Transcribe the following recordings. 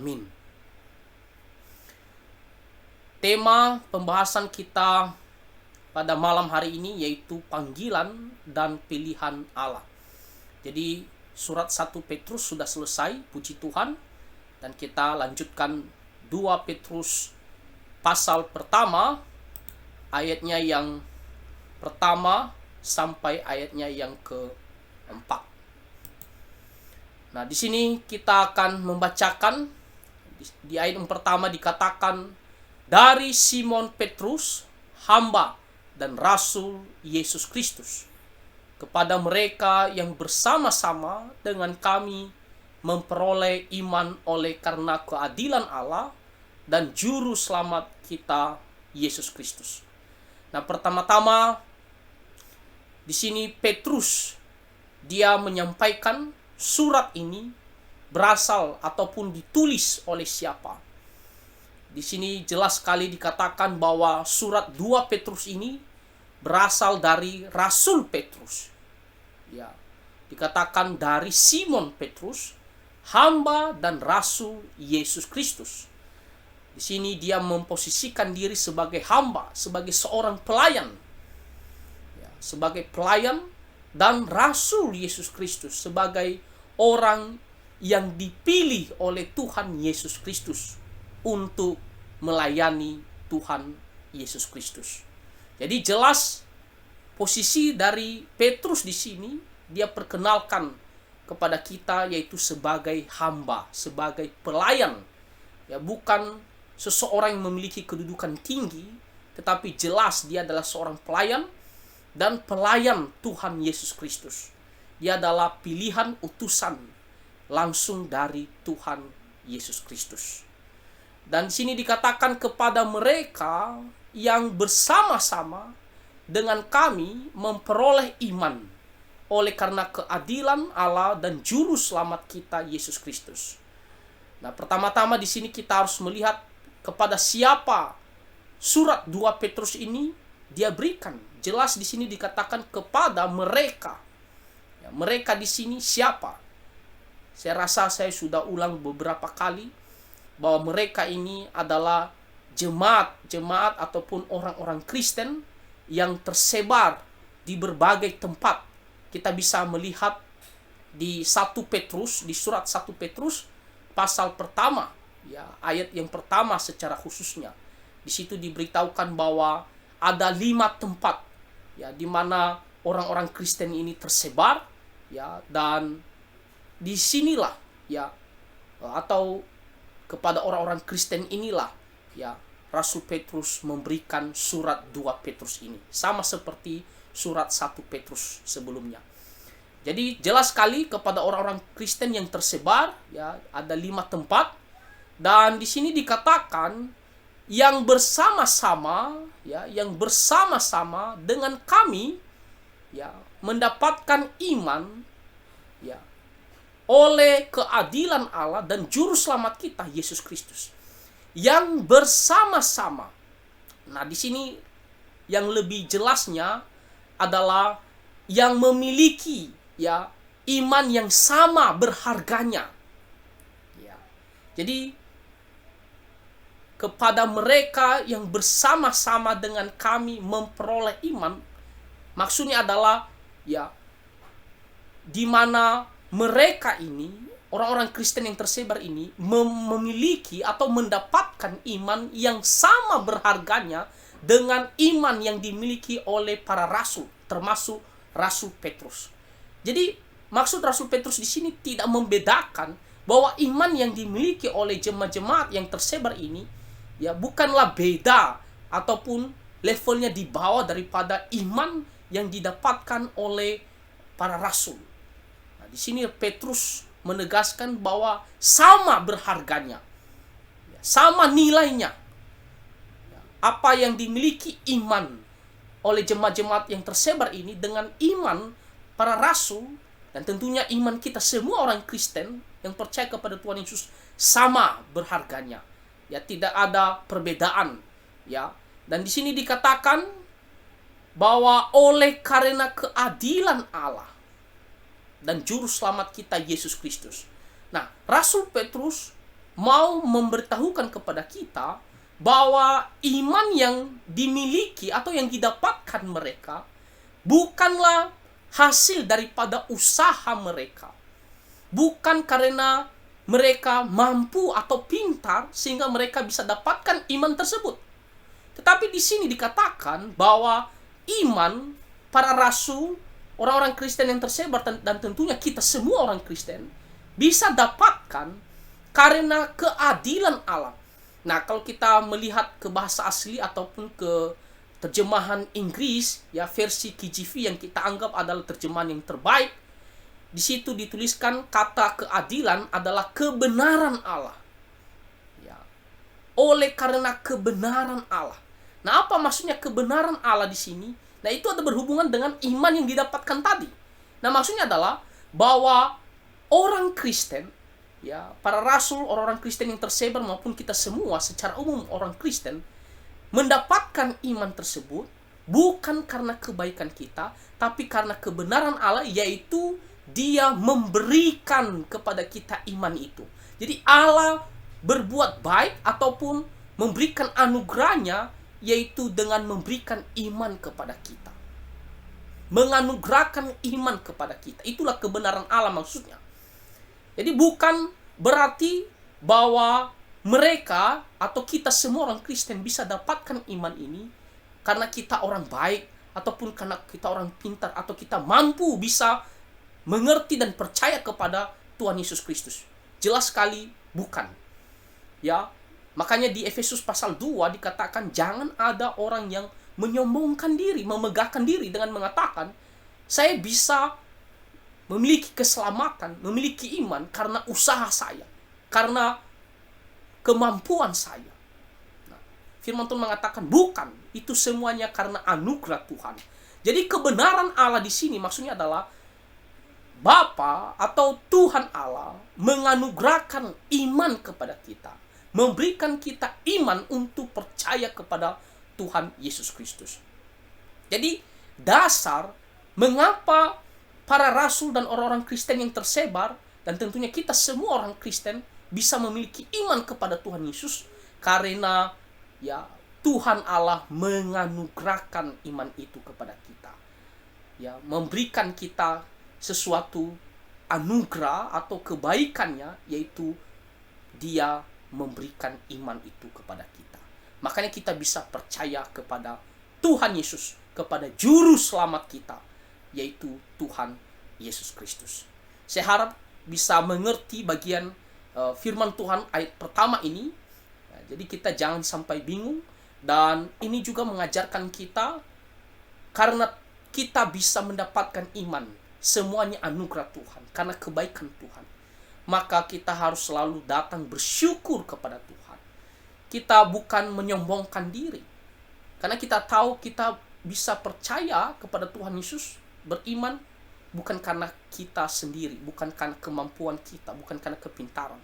Amin. Tema pembahasan kita pada malam hari ini yaitu panggilan dan pilihan Allah. Jadi surat 1 Petrus sudah selesai, puji Tuhan. Dan kita lanjutkan 2 Petrus pasal pertama, ayatnya yang pertama sampai ayatnya yang keempat. Nah, di sini kita akan membacakan di ayat yang pertama dikatakan, dari Simon Petrus, hamba dan rasul Yesus Kristus, kepada mereka yang bersama-sama dengan kami memperoleh iman oleh karena keadilan Allah dan juru selamat kita Yesus Kristus. Nah, pertama-tama di sini Petrus dia menyampaikan surat ini berasal ataupun ditulis oleh siapa. Di sini jelas sekali dikatakan bahwa surat 2 Petrus ini berasal dari Rasul Petrus. Ya, dikatakan dari Simon Petrus, hamba dan rasul Yesus Kristus. Di sini dia memposisikan diri sebagai hamba, sebagai seorang pelayan. Ya, sebagai pelayan dan rasul Yesus Kristus, sebagai orang yang dipilih oleh Tuhan Yesus Kristus untuk melayani Tuhan Yesus Kristus. Jadi jelas posisi dari Petrus di sini, dia perkenalkan kepada kita yaitu sebagai hamba, sebagai pelayan. Ya, bukan seseorang yang memiliki kedudukan tinggi, tetapi jelas dia adalah seorang pelayan dan pelayan Tuhan Yesus Kristus. Dia adalah pilihan utusan langsung dari Tuhan Yesus Kristus. Dan di sini dikatakan kepada mereka yang bersama-sama dengan kami memperoleh iman oleh karena keadilan Allah dan juru selamat kita Yesus Kristus. Nah, pertama-tama di sini kita harus melihat kepada siapa surat 2 Petrus ini dia berikan. Jelas di sini dikatakan kepada mereka. Ya, mereka di sini siapa? Saya rasa saya sudah ulang beberapa kali bahwa mereka ini adalah jemaat ataupun orang-orang Kristen yang tersebar di berbagai tempat. Kita bisa melihat di 1 Petrus, di surat 1 Petrus pasal pertama, ya, ayat yang pertama secara khususnya. Di situ diberitahukan bahwa ada 5 tempat, ya, di mana orang-orang Kristen ini tersebar, ya, dan disinilah, ya, atau kepada orang-orang Kristen inilah, ya, Rasul Petrus memberikan surat 2 Petrus ini, sama seperti surat 1 Petrus sebelumnya. Jadi jelas sekali kepada orang-orang Kristen yang tersebar, ya, ada 5 tempat, dan di sini dikatakan yang bersama-sama, ya, yang bersama-sama dengan kami, ya, mendapatkan iman, ya, oleh keadilan Allah dan juru selamat kita Yesus Kristus. Yang bersama-sama. Nah, di sini yang lebih jelasnya adalah yang memiliki, ya, iman yang sama berharganya. Ya. Jadi kepada mereka yang bersama-sama dengan kami memperoleh iman, maksudnya adalah, ya, di mana mereka ini, orang-orang Kristen yang tersebar ini memiliki atau mendapatkan iman yang sama berharganya dengan iman yang dimiliki oleh para rasul, termasuk Rasul Petrus. Jadi maksud Rasul Petrus di sini tidak membedakan bahwa iman yang dimiliki oleh jemaat-jemaat yang tersebar ini, ya, bukanlah beda ataupun levelnya di bawah daripada iman yang didapatkan oleh para rasul. Nah, di sini Petrus menegaskan bahwa sama berharganya, sama nilainya, apa yang dimiliki iman oleh jemaat-jemaat yang tersebar ini dengan iman para rasul, dan tentunya iman kita semua orang Kristen yang percaya kepada Tuhan Yesus sama berharganya, ya, tidak ada perbedaan, ya. Dan di sini dikatakan bahwa oleh karena keadilan Allah dan juru selamat kita Yesus Kristus. Nah, Rasul Petrus mau memberitahukan kepada kita bahwa iman yang dimiliki atau yang didapatkan mereka bukanlah hasil daripada usaha mereka. Bukan karena mereka mampu atau pintar sehingga mereka bisa dapatkan iman tersebut. Tetapi di sini dikatakan bahwa iman para rasul, orang-orang Kristen yang tersebar, dan tentunya kita semua orang Kristen bisa dapatkan karena keadilan Allah. Nah, kalau kita melihat ke bahasa asli ataupun ke terjemahan Inggris, ya versi KJV yang kita anggap adalah terjemahan yang terbaik, di situ dituliskan kata keadilan adalah kebenaran Allah. Ya. Oleh karena kebenaran Allah. Nah, apa maksudnya kebenaran Allah di sini? Nah, itu ada berhubungan dengan iman yang didapatkan tadi. Nah, maksudnya adalah bahwa orang Kristen, ya, para rasul, orang-orang Kristen yang tersebar maupun kita semua secara umum orang Kristen mendapatkan iman tersebut bukan karena kebaikan kita, tapi karena kebenaran Allah, yaitu Dia memberikan kepada kita iman itu. Jadi Allah berbuat baik ataupun memberikan anugerahnya, yaitu dengan memberikan iman kepada kita. Menganugerahkan iman kepada kita. Itulah kebenaran Allah maksudnya. Jadi bukan berarti bahwa mereka atau kita semua orang Kristen bisa dapatkan iman ini karena kita orang baik, ataupun karena kita orang pintar, atau kita mampu bisa mengerti dan percaya kepada Tuhan Yesus Kristus. Jelas sekali bukan. Ya, makanya di Efesus pasal 2 dikatakan jangan ada orang yang menyombongkan diri, memegahkan diri dengan mengatakan saya bisa memiliki keselamatan, memiliki iman karena usaha saya, karena kemampuan saya. Nah, firman Tuhan mengatakan bukan, itu semuanya karena anugerah Tuhan. Jadi kebenaran Allah di sini maksudnya adalah Bapa atau Tuhan Allah menganugerahkan iman kepada kita, memberikan kita iman untuk percaya kepada Tuhan Yesus Kristus. Jadi dasar mengapa para rasul dan orang-orang Kristen yang tersebar, dan tentunya kita semua orang Kristen bisa memiliki iman kepada Tuhan Yesus, karena ya Tuhan Allah menganugerahkan iman itu kepada kita. Ya, memberikan kita sesuatu anugerah atau kebaikannya, yaitu Dia memberikan iman itu kepada kita. Makanya kita bisa percaya kepada Tuhan Yesus, kepada juru selamat kita, yaitu Tuhan Yesus Kristus. Saya harap bisa mengerti bagian firman Tuhan ayat pertama ini. Nah, jadi kita jangan sampai bingung, dan ini juga mengajarkan kita karena kita bisa mendapatkan iman, semuanya anugerah Tuhan, karena kebaikan Tuhan. Maka kita harus selalu datang bersyukur kepada Tuhan. Kita bukan menyombongkan diri, karena kita tahu kita bisa percaya kepada Tuhan Yesus, beriman bukan karena kita sendiri, bukan karena kemampuan kita, bukan karena kepintaran.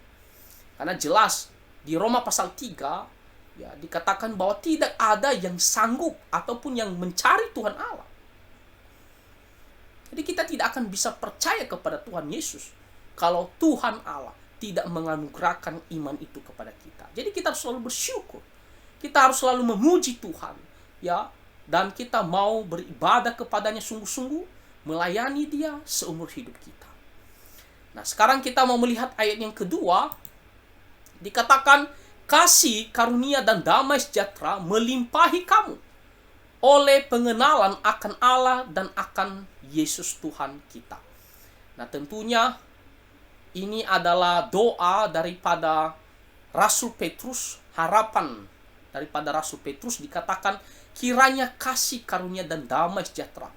Karena jelas di Roma pasal 3 ya dikatakan bahwa tidak ada yang sanggup ataupun yang mencari Tuhan Allah. Jadi kita tidak akan bisa percaya kepada Tuhan Yesus kalau Tuhan Allah tidak menganugerahkan iman itu kepada kita. Jadi kita harus selalu bersyukur. Kita harus selalu memuji Tuhan, ya, dan kita mau beribadah kepadanya sungguh-sungguh, melayani Dia seumur hidup kita. Nah, sekarang kita mau melihat ayat yang kedua. Dikatakan kasih, karunia, dan damai sejahtera melimpahi kamu oleh pengenalan akan Allah dan akan Yesus Tuhan kita. Nah, tentunya ini adalah doa daripada Rasul Petrus, harapan daripada Rasul Petrus. Dikatakan kiranya kasih, karunia, dan damai sejahtera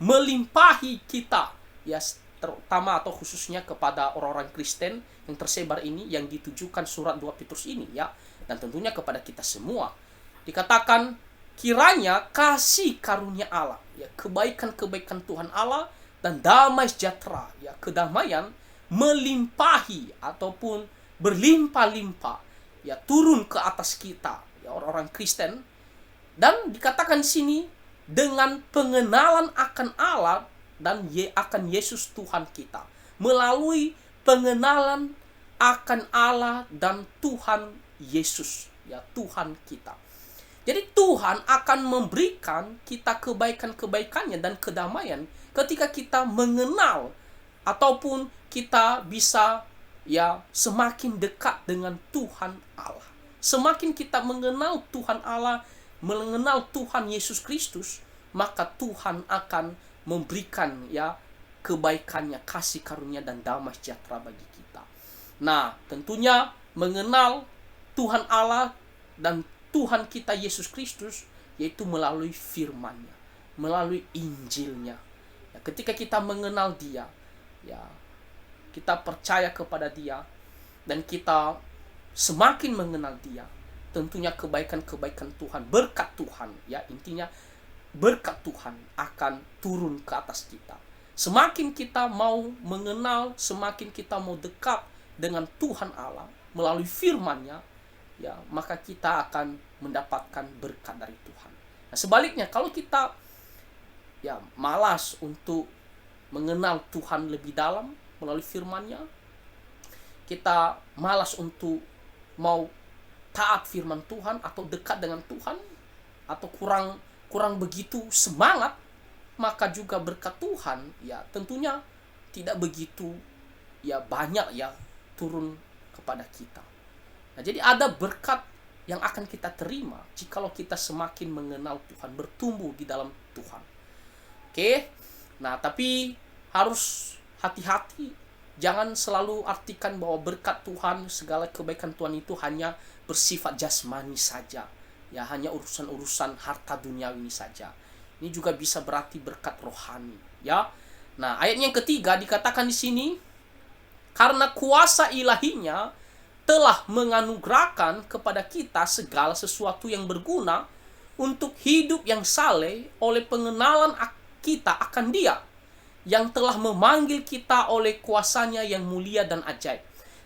melimpahi kita, ya, terutama atau khususnya kepada orang-orang Kristen yang tersebar ini, yang ditujukan surat 2 Petrus ini, ya, dan tentunya kepada kita semua. Dikatakan kiranya kasih karunia Allah, ya, kebaikan-kebaikan Tuhan Allah dan damai sejahtera, ya, kedamaian melimpahi ataupun berlimpah-limpah, ya, turun ke atas kita, ya, orang-orang Kristen. Dan dikatakan di sini dengan pengenalan akan Allah dan akan Yesus Tuhan kita, melalui pengenalan akan Allah dan Tuhan Yesus, ya, Tuhan kita. Jadi Tuhan akan memberikan kita kebaikan-kebaikannya dan kedamaian ketika kita mengenal ataupun kita bisa, ya, semakin dekat dengan Tuhan Allah. Semakin kita mengenal Tuhan Allah, mengenal Tuhan Yesus Kristus, maka Tuhan akan memberikan, ya, kebaikannya, kasih karunia dan damai sejahtera bagi kita. Nah, tentunya mengenal Tuhan Allah dan Tuhan kita Yesus Kristus yaitu melalui firman-Nya, melalui Injil-Nya. Ya, ketika kita mengenal Dia, ya, kita percaya kepada Dia dan kita semakin mengenal Dia, tentunya kebaikan-kebaikan Tuhan, berkat Tuhan, ya, intinya berkat Tuhan akan turun ke atas kita. Semakin kita mau mengenal, semakin kita mau dekat dengan Tuhan Allah melalui firman-Nya, ya, maka kita akan mendapatkan berkat dari Tuhan. Nah, sebaliknya kalau kita, ya, malas untuk mengenal Tuhan lebih dalam melalui firman-Nya, kita malas untuk mau taat firman Tuhan atau dekat dengan Tuhan, atau kurang begitu semangat, maka juga berkat Tuhan, ya, tentunya tidak begitu, ya, banyak, ya, turun kepada kita. Nah, jadi ada berkat yang akan kita terima jikalau kita semakin mengenal Tuhan, bertumbuh di dalam Tuhan. Oke? Nah, tapi harus hati-hati. Jangan selalu artikan bahwa berkat Tuhan, segala kebaikan Tuhan itu hanya bersifat jasmani saja. Ya, hanya urusan-urusan harta duniawi saja. Ini juga bisa berarti berkat rohani, ya. Nah, ayat yang ketiga dikatakan di sini, karena kuasa ilahinya telah menganugerahkan kepada kita segala sesuatu yang berguna untuk hidup yang saleh oleh pengenalan kita akan Dia yang telah memanggil kita oleh kuasanya yang mulia dan ajaib.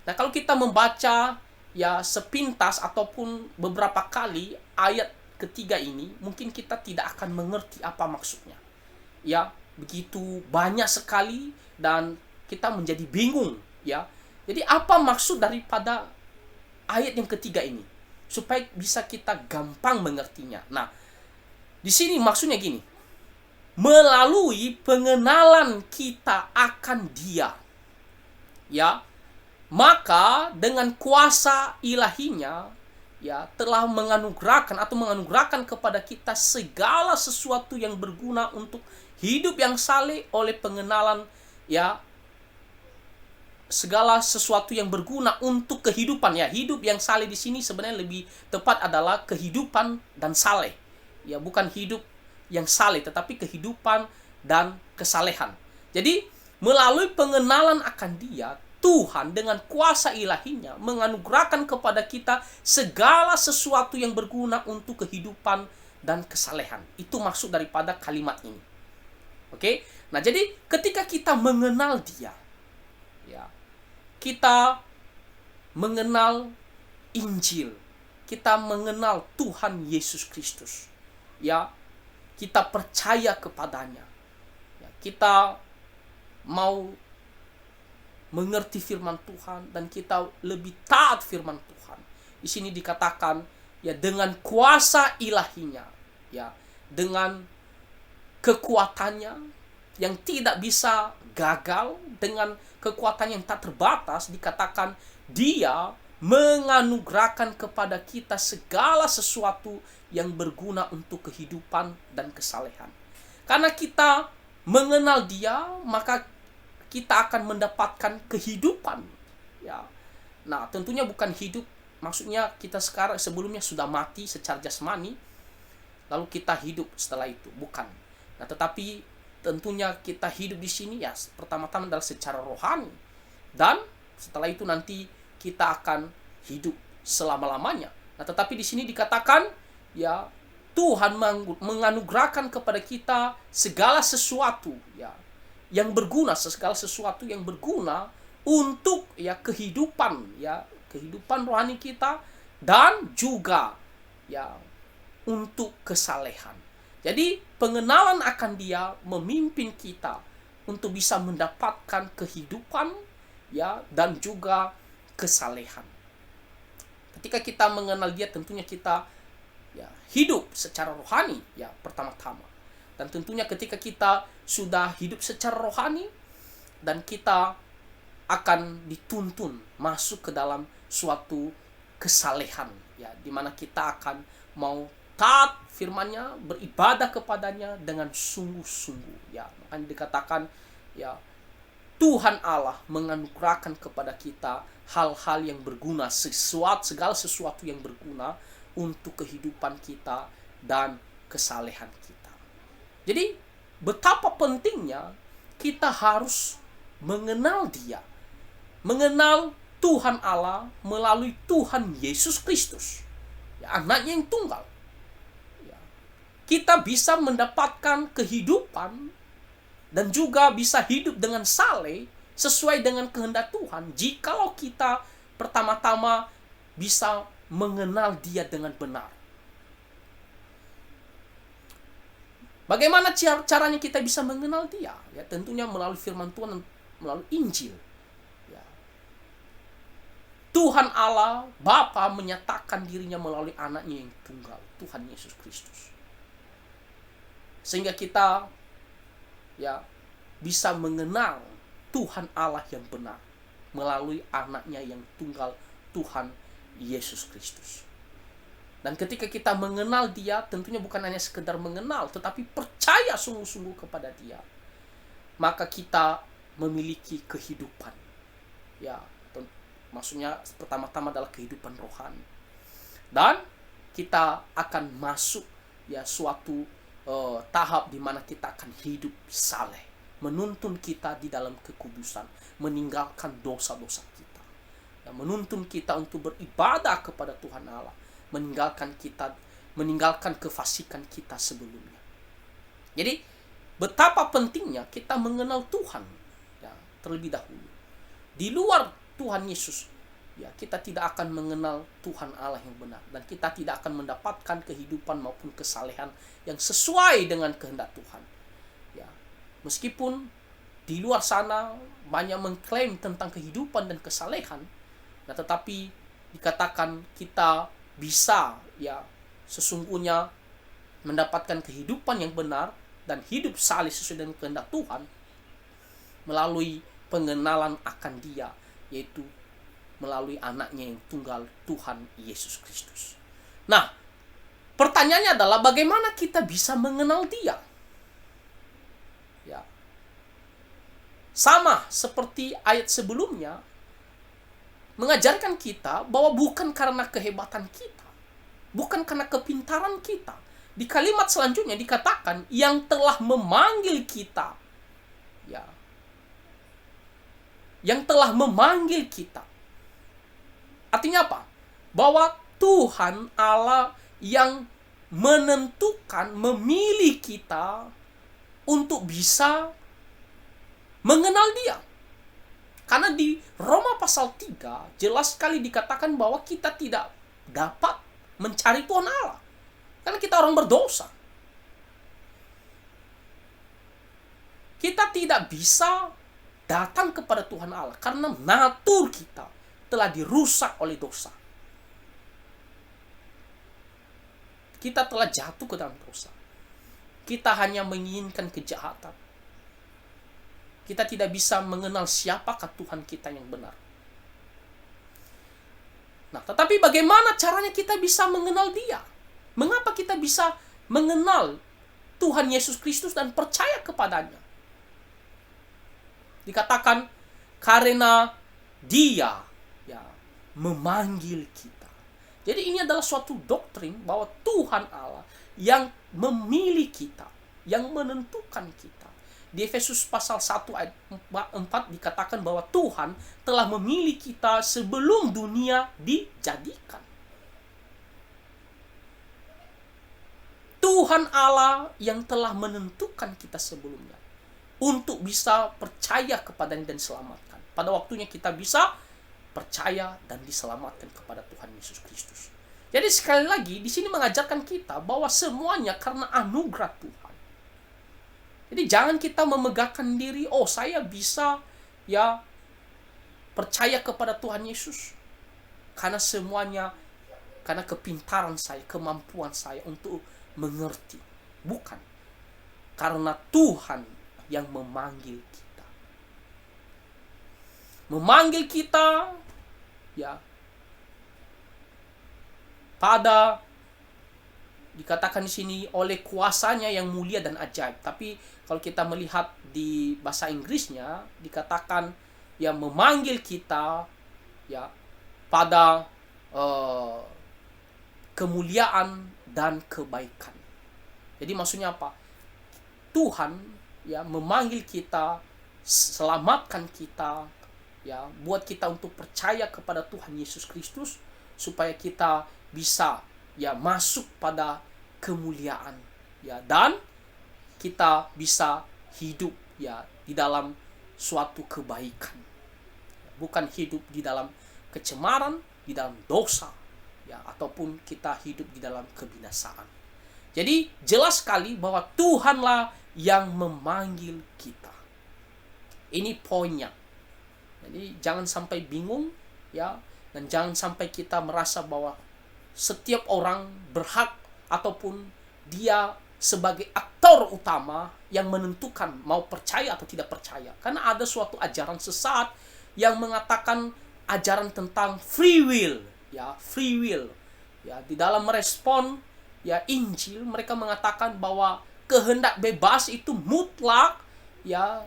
Nah, kalau kita membaca, ya, sepintas ataupun beberapa kali ayat ketiga ini, mungkin kita tidak akan mengerti apa maksudnya. Ya, begitu banyak sekali dan kita menjadi bingung, ya. Jadi apa maksud daripada ayat yang ketiga ini? Supaya bisa kita gampang mengertinya. Nah, di sini maksudnya gini. Melalui pengenalan kita akan Dia, ya, maka dengan kuasa ilahinya, ya, telah menganugerahkan kepada kita segala sesuatu yang berguna untuk hidup yang saleh oleh pengenalan, ya, segala sesuatu yang berguna untuk kehidupan, ya. Hidup yang saleh di sini sebenarnya lebih tepat adalah kehidupan dan saleh, ya, bukan hidup yang saleh tetapi kehidupan dan kesalehan. Jadi melalui pengenalan akan Dia, Tuhan dengan kuasa ilahinya menganugerahkan kepada kita segala sesuatu yang berguna untuk kehidupan dan kesalehan. Itu maksud daripada kalimat ini. Oke? Nah, jadi ketika kita mengenal Dia, ya, kita mengenal Injil, kita mengenal Tuhan Yesus Kristus, ya, kita percaya kepadanya, ya, kita mau mengerti firman Tuhan dan kita lebih taat firman Tuhan. Di sini dikatakan, ya, dengan kuasa ilahinya, ya, dengan kekuatannya yang tidak bisa gagal, dengan kekuatan yang tak terbatas, dikatakan Dia menganugerahkan kepada kita segala sesuatu yang berguna untuk kehidupan dan kesalehan. Karena kita mengenal Dia, maka kita akan mendapatkan kehidupan, ya. Nah, tentunya bukan hidup, maksudnya kita sekarang sebelumnya sudah mati secara jasmani, lalu kita hidup setelah itu, bukan. Nah, tetapi tentunya kita hidup di sini, ya, pertama-tama adalah secara rohani, dan setelah itu nanti kita akan hidup selama-lamanya. Nah, tetapi di sini dikatakan, ya, Tuhan menganugerahkan kepada kita segala sesuatu, ya, yang berguna, segala sesuatu yang berguna untuk, ya, kehidupan, ya, kehidupan rohani kita dan juga, ya, untuk kesalehan. Jadi pengenalan akan Dia memimpin kita untuk bisa mendapatkan kehidupan, ya, dan juga kesalehan. Ketika kita mengenal Dia, tentunya kita ya hidup secara rohani ya pertama-tama. Dan tentunya ketika kita sudah hidup secara rohani dan kita akan dituntun masuk ke dalam suatu kesalehan ya, dimana kita akan mau taat firman-Nya, beribadah kepadanya dengan sungguh-sungguh ya. Makanya dikatakan ya, Tuhan Allah menganugerahkan kepada kita hal-hal yang berguna, segala sesuatu yang berguna untuk kehidupan kita dan kesalehan kita. Jadi betapa pentingnya kita harus mengenal Dia, mengenal Tuhan Allah melalui Tuhan Yesus Kristus ya, anaknya yang tunggal ya. Kita bisa mendapatkan kehidupan dan juga bisa hidup dengan saleh sesuai dengan kehendak Tuhan jikalau kita pertama-tama bisa mengenal Dia dengan benar. Bagaimana caranya kita bisa mengenal Dia? Ya, tentunya melalui firman Tuhan, melalui Injil. Ya. Tuhan Allah Bapa menyatakan dirinya melalui anaknya yang tunggal, Tuhan Yesus Kristus. Sehingga kita ya bisa mengenal Tuhan Allah yang benar melalui anaknya yang tunggal, Tuhan Yesus Kristus. Dan ketika kita mengenal Dia, tentunya bukan hanya sekedar mengenal, tetapi percaya sungguh-sungguh kepada Dia, maka kita memiliki kehidupan. Ya, maksudnya pertama-tama adalah kehidupan rohani. Dan kita akan masuk ya suatu tahap di mana kita akan hidup saleh, menuntun kita di dalam kekudusan, meninggalkan dosa-dosa kita, ya, menuntun kita untuk beribadah kepada Tuhan Allah, meninggalkan kefasikan kita sebelumnya. Jadi betapa pentingnya kita mengenal Tuhan ya, terlebih dahulu. Di luar Tuhan Yesus ya, kita tidak akan mengenal Tuhan Allah yang benar, dan kita tidak akan mendapatkan kehidupan maupun kesalehan yang sesuai dengan kehendak Tuhan. Ya, meskipun di luar sana banyak mengklaim tentang kehidupan dan kesalehan, nah tetapi dikatakan kita bisa ya sesungguhnya mendapatkan kehidupan yang benar dan hidup saleh sesuai dengan kehendak Tuhan melalui pengenalan akan Dia, yaitu melalui anaknya yang tunggal, Tuhan Yesus Kristus. Nah, pertanyaannya adalah bagaimana kita bisa mengenal Dia? Ya. Sama seperti ayat sebelumnya, mengajarkan kita bahwa bukan karena kehebatan kita, bukan karena kepintaran kita. Di kalimat selanjutnya dikatakan yang telah memanggil kita. Ya. Yang telah memanggil kita. Artinya apa? Bahwa Tuhan Allah yang menentukan, memilih kita untuk bisa mengenal Dia. Karena di Roma pasal 3 jelas sekali dikatakan bahwa kita tidak dapat mencari Tuhan Allah. Karena kita orang berdosa. Kita tidak bisa datang kepada Tuhan Allah karena natur kita telah dirusak oleh dosa. Kita telah jatuh ke dalam dosa. Kita hanya menginginkan kejahatan. Kita tidak bisa mengenal siapakah Tuhan kita yang benar. Nah, tetapi bagaimana caranya kita bisa mengenal Dia? Mengapa kita bisa mengenal Tuhan Yesus Kristus dan percaya kepadanya? Dikatakan karena Dia ya memanggil kita. Jadi ini adalah suatu doktrin bahwa Tuhan Allah yang memilih kita, yang menentukan kita. Di Efesus pasal 1 ayat 4 dikatakan bahwa Tuhan telah memilih kita sebelum dunia dijadikan. Tuhan Allah yang telah menentukan kita sebelumnya untuk bisa percaya kepadanya dan diselamatkan. Pada waktunya kita bisa percaya dan diselamatkan kepada Tuhan Yesus Kristus. Jadi sekali lagi di sini mengajarkan kita bahwa semuanya karena anugerah Tuhan. Jadi jangan kita memegahkan diri, oh saya bisa ya percaya kepada Tuhan Yesus karena semuanya, karena kepintaran saya, kemampuan saya untuk mengerti. Bukan. Karena Tuhan yang memanggil kita. Memanggil kita ya pada, dikatakan di sini, oleh kuasanya yang mulia dan ajaib. Tapi kalau kita melihat di bahasa Inggrisnya dikatakan ya memanggil kita ya pada kemuliaan dan kebaikan. Jadi maksudnya apa? Tuhan ya memanggil kita, selamatkan kita, ya buat kita untuk percaya kepada Tuhan Yesus Kristus supaya kita bisa ya masuk pada kemuliaan ya, dan kita bisa hidup ya di dalam suatu kebaikan. Bukan hidup di dalam kecemaran, di dalam dosa ya, ataupun kita hidup di dalam kebinasaan. Jadi jelas sekali bahwa Tuhanlah yang memanggil kita. Ini poinnya. Jadi jangan sampai bingung ya, dan jangan sampai kita merasa bahwa setiap orang berhak ataupun dia sebagai aktor utama yang menentukan mau percaya atau tidak percaya. Karena ada suatu ajaran sesat yang mengatakan ajaran tentang free will ya, free will ya. Di dalam merespon ya Injil, mereka mengatakan bahwa kehendak bebas itu mutlak ya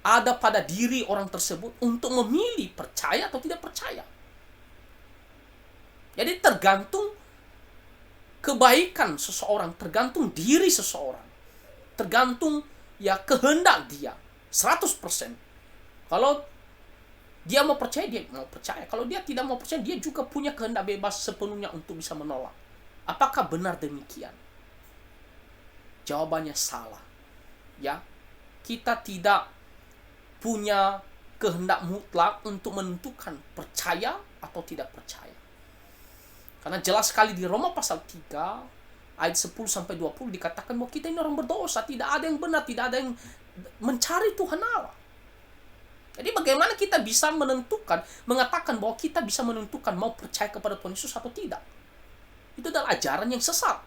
ada pada diri orang tersebut untuk memilih percaya atau tidak percaya. Jadi tergantung kebaikan seseorang, tergantung diri seseorang, tergantung ya kehendak dia 100%. Kalau dia mau percaya, dia mau percaya. Kalau dia tidak mau percaya, dia juga punya kehendak bebas sepenuhnya untuk bisa menolak. Apakah benar demikian? Jawabannya salah. Ya, kita tidak punya kehendak mutlak untuk menentukan percaya atau tidak percaya. Karena jelas sekali di Roma pasal 3 ayat 10-20 dikatakan bahwa kita ini orang berdosa, tidak ada yang benar, tidak ada yang mencari Tuhan Allah. Jadi bagaimana kita bisa menentukan, mengatakan bahwa kita bisa menentukan mau percaya kepada Tuhan Yesus atau tidak? Itu adalah ajaran yang sesat.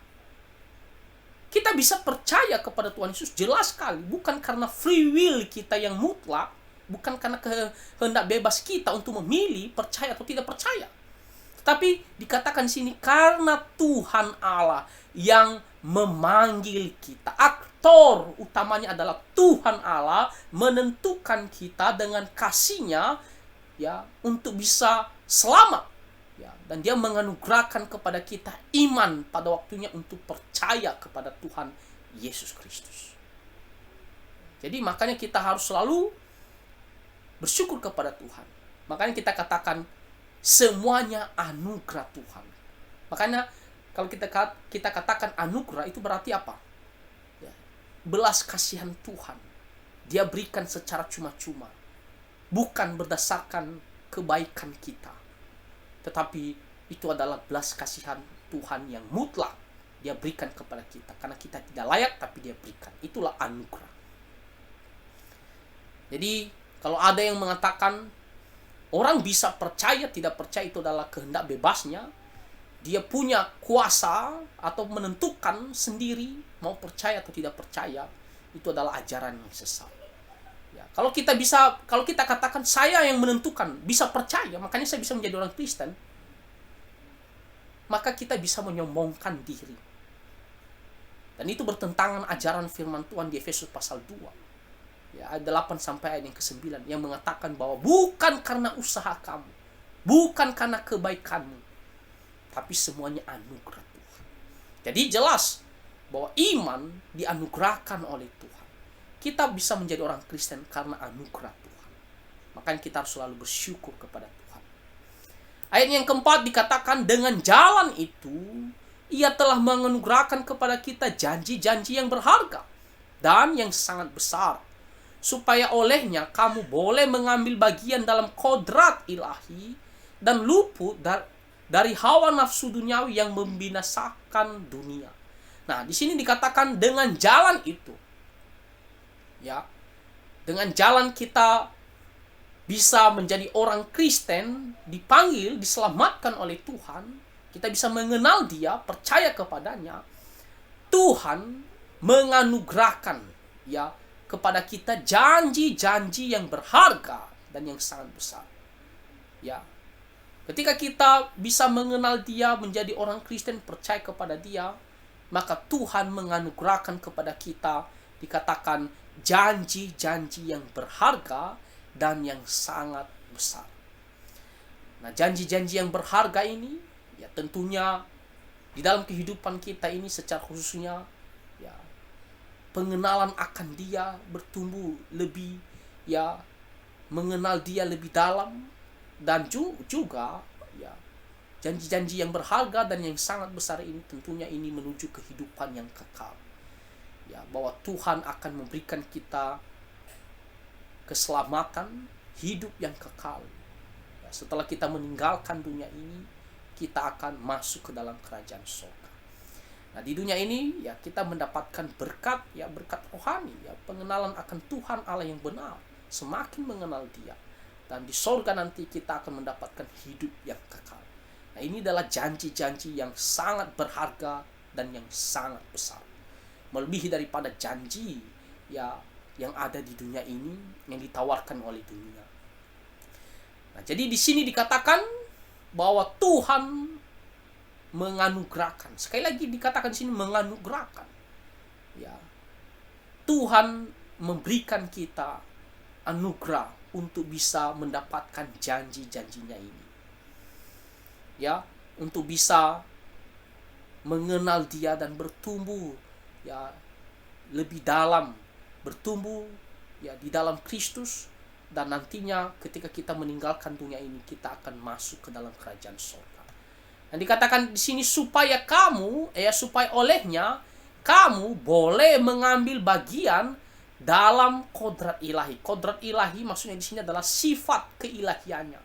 Kita bisa percaya kepada Tuhan Yesus jelas sekali, bukan karena free will kita yang mutlak, bukan karena kehendak bebas kita untuk memilih percaya atau tidak percaya. Tapi dikatakan di sini karena Tuhan Allah yang memanggil kita. Aktor utamanya adalah Tuhan Allah menentukan kita dengan kasih-Nya ya untuk bisa selamat ya, dan Dia menganugerahkan kepada kita iman pada waktunya untuk percaya kepada Tuhan Yesus Kristus. Jadi makanya kita harus selalu bersyukur kepada Tuhan. Makanya kita katakan semuanya anugerah Tuhan. Makanya kalau kita katakan anugerah itu berarti apa? Ya, belas kasihan Tuhan. Dia berikan secara cuma-cuma. Bukan berdasarkan kebaikan kita. Tetapi itu adalah belas kasihan Tuhan yang mutlak. Dia berikan kepada kita. Karena kita tidak layak tapi Dia berikan. Itulah anugerah. Jadi kalau ada yang mengatakan orang bisa percaya tidak percaya itu adalah kehendak bebasnya, dia punya kuasa atau menentukan sendiri mau percaya atau tidak percaya, itu adalah ajaran yang sesat. Ya, kalau kita katakan saya yang menentukan bisa percaya, makanya saya bisa menjadi orang Kristen, maka kita bisa menyombongkan diri. Dan itu bertentangan ajaran firman Tuhan di Efesus pasal 2. Ya, ayat 8 sampai ayat yang ke-9 yang mengatakan bahwa bukan karena usaha kamu, bukan karena kebaikanmu, tapi semuanya anugerah Tuhan. Jadi jelas bahwa iman dianugerahkan oleh Tuhan. Kita bisa menjadi orang Kristen karena anugerah Tuhan. Makanya kita harus selalu bersyukur kepada Tuhan. Ayat yang keempat dikatakan dengan jalan itu Ia telah menganugerahkan kepada kita janji-janji yang berharga dan yang sangat besar, supaya olehnya kamu boleh mengambil bagian dalam kodrat ilahi dan luput dari hawa nafsu duniawi yang membinasakan dunia. Nah, di sini dikatakan dengan jalan itu. Ya. Dengan jalan kita bisa menjadi orang Kristen, dipanggil, diselamatkan oleh Tuhan, kita bisa mengenal Dia, percaya kepadanya, Tuhan menganugerahkan ya kepada kita janji-janji yang berharga dan yang sangat besar. Ya. Ketika kita bisa mengenal Dia, menjadi orang Kristen, percaya kepada Dia, maka Tuhan menganugerahkan kepada kita, dikatakan janji-janji yang berharga dan yang sangat besar. Nah, janji-janji yang berharga ini ya tentunya di dalam kehidupan kita ini secara khususnya ya pengenalan akan Dia bertumbuh lebih, ya mengenal Dia lebih dalam, dan juga ya janji-janji yang berharga dan yang sangat besar ini tentunya ini menuju kehidupan yang kekal. Ya, bahwa Tuhan akan memberikan kita keselamatan, hidup yang kekal. Ya, setelah kita meninggalkan dunia ini, kita akan masuk ke dalam kerajaan surga. Nah, di dunia ini ya kita mendapatkan berkat, ya berkat rohani, ya pengenalan akan Tuhan Allah yang benar, semakin mengenal Dia. Dan di surga nanti kita akan mendapatkan hidup yang kekal. Nah, ini adalah janji-janji yang sangat berharga dan yang sangat besar. Melebihi daripada janji ya yang ada di dunia ini, yang ditawarkan oleh dunia. Nah, jadi di sini dikatakan bahwa Tuhan menganugerahkan. Sekali lagi dikatakan di sini menganugerahkan. Ya. Tuhan memberikan kita anugerah untuk bisa mendapatkan janji-janjinya ini. Ya, untuk bisa mengenal Dia dan bertumbuh ya lebih dalam, bertumbuh ya di dalam Kristus, dan nantinya ketika kita meninggalkan dunia ini kita akan masuk ke dalam kerajaan surga. Dan dikatakan di sini supaya supaya olehnya kamu boleh mengambil bagian dalam kodrat ilahi. Kodrat ilahi maksudnya di sini adalah sifat keilahiannya.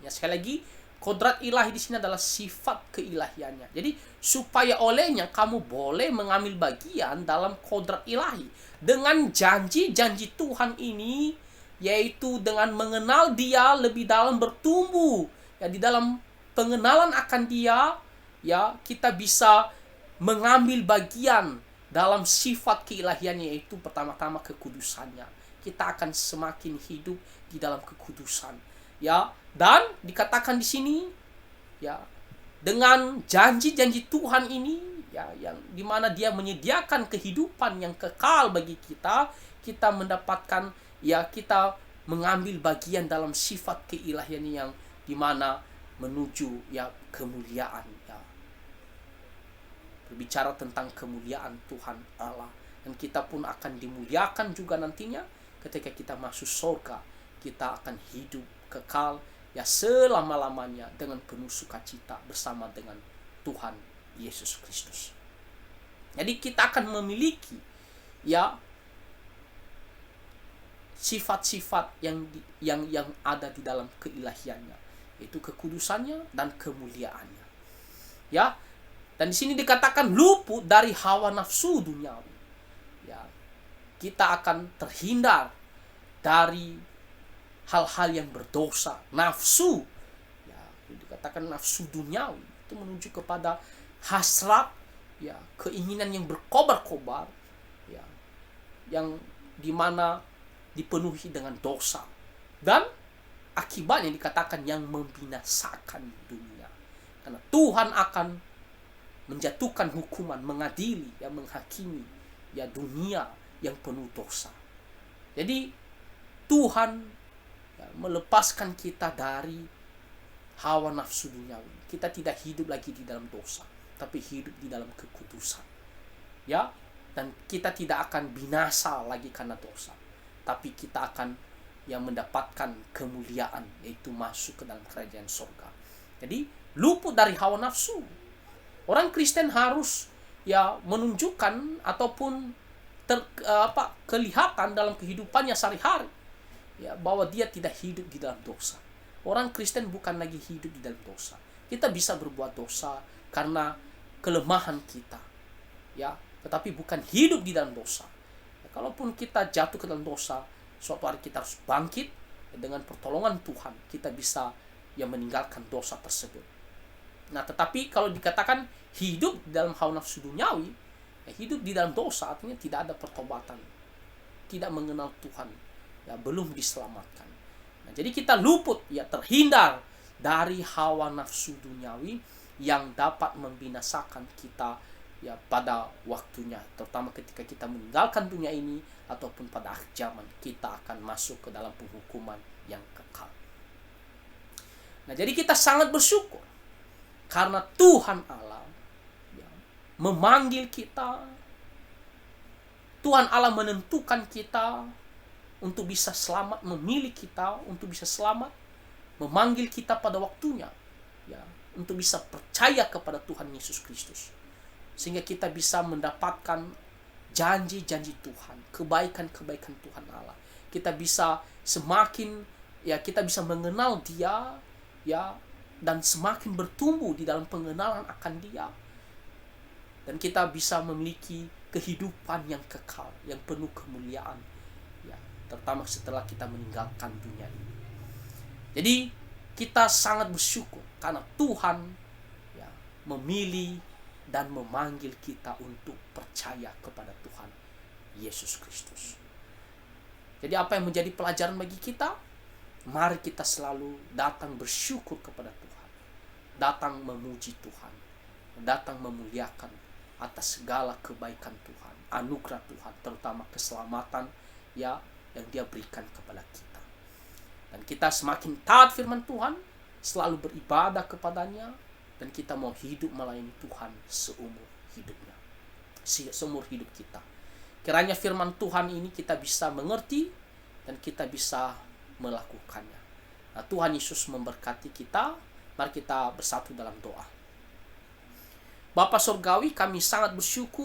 Ya, sekali lagi, kodrat ilahi di sini adalah sifat keilahiannya. Jadi supaya olehnya kamu boleh mengambil bagian dalam kodrat ilahi dengan janji-janji Tuhan ini, yaitu dengan mengenal Dia lebih dalam, bertumbuh ya di dalam pengenalan akan Dia, ya kita bisa mengambil bagian dalam sifat keilahiannya, yaitu pertama-tama kekudusannya. Kita akan semakin hidup di dalam kekudusan. Ya, dan dikatakan di sini ya dengan janji-janji Tuhan ini ya yang dimana Dia menyediakan kehidupan yang kekal bagi kita, kita mendapatkan ya kita mengambil bagian dalam sifat keilahian yang dimana menuju ya kemuliaan, ya berbicara tentang kemuliaan Tuhan Allah, dan kita pun akan dimuliakan juga nantinya ketika kita masuk surga. Kita akan hidup kekal ya selama-lamanya dengan penuh sukacita bersama dengan Tuhan Yesus Kristus. Jadi kita akan memiliki ya sifat-sifat yang ada di dalam keilahiannya, yaitu kekudusannya dan kemuliaannya. Ya. Dan di sini dikatakan luput dari hawa nafsu duniawi. Ya. Kita akan terhindar dari hal-hal yang berdosa, nafsu. Ya, dikatakan nafsu duniawi itu menuju kepada hasrat, ya, keinginan yang berkobar-kobar, ya, yang dimana dipenuhi dengan dosa, dan akibatnya dikatakan yang membinasakan dunia. Karena Tuhan akan menjatuhkan hukuman, mengadili, ya, menghakimi ya dunia yang penuh dosa. Jadi Tuhan ya, melepaskan kita dari hawa nafsu duniawi. Kita tidak hidup lagi di dalam dosa, tapi hidup di dalam kekudusan. Ya, dan kita tidak akan binasa lagi karena dosa, tapi kita akan yang mendapatkan kemuliaan, yaitu masuk ke dalam kerajaan surga. Jadi luput dari hawa nafsu. Orang Kristen harus ya menunjukkan ataupun kelihatan dalam kehidupannya sehari-hari ya bahwa dia tidak hidup di dalam dosa. Orang Kristen bukan lagi hidup di dalam dosa. Kita bisa berbuat dosa karena kelemahan kita, ya, tetapi bukan hidup di dalam dosa. Ya, kalaupun kita jatuh ke dalam dosa, suatu hari kita harus bangkit dengan pertolongan Tuhan kita bisa meninggalkan dosa tersebut. Nah, tetapi kalau dikatakan hidup dalam hawa nafsu duniawi, hidup di dalam dosa artinya tidak ada pertobatan, tidak mengenal Tuhan, belum diselamatkan. Nah, jadi kita luput, terhindar dari hawa nafsu duniawi yang dapat membinasakan kita pada waktunya, terutama ketika kita meninggalkan dunia ini ataupun pada akhir zaman kita akan masuk ke dalam penghukuman yang kekal. Nah, jadi kita sangat bersyukur karena Tuhan Allah memanggil kita. Tuhan Allah menentukan kita untuk bisa selamat, memilih kita untuk bisa selamat, memanggil kita pada waktunya, untuk bisa percaya kepada Tuhan Yesus Kristus, sehingga kita bisa mendapatkan janji-janji Tuhan, kebaikan-kebaikan Tuhan Allah. Kita bisa semakin kita bisa mengenal Dia, dan semakin bertumbuh di dalam pengenalan akan Dia, dan kita bisa memiliki kehidupan yang kekal, yang penuh kemuliaan, terutama setelah kita meninggalkan dunia ini. Jadi kita sangat bersyukur karena Tuhan memilih dan memanggil kita untuk percaya kepada Tuhan Yesus Kristus. Jadi apa yang menjadi pelajaran bagi kita? Mari kita selalu datang bersyukur kepada Tuhan, datang memuji Tuhan, datang memuliakan atas segala kebaikan Tuhan, anugerah Tuhan, terutama keselamatan yang Dia berikan kepada kita. Dan kita semakin taat firman Tuhan, selalu beribadah kepadanya, dan kita mau hidup melayani Tuhan seumur hidupnya, seumur hidup kita. Kiranya firman Tuhan ini kita bisa mengerti dan kita bisa melakukannya. Nah, Tuhan Yesus memberkati kita. Mari kita bersatu dalam doa. Bapa Surgawi, kami sangat bersyukur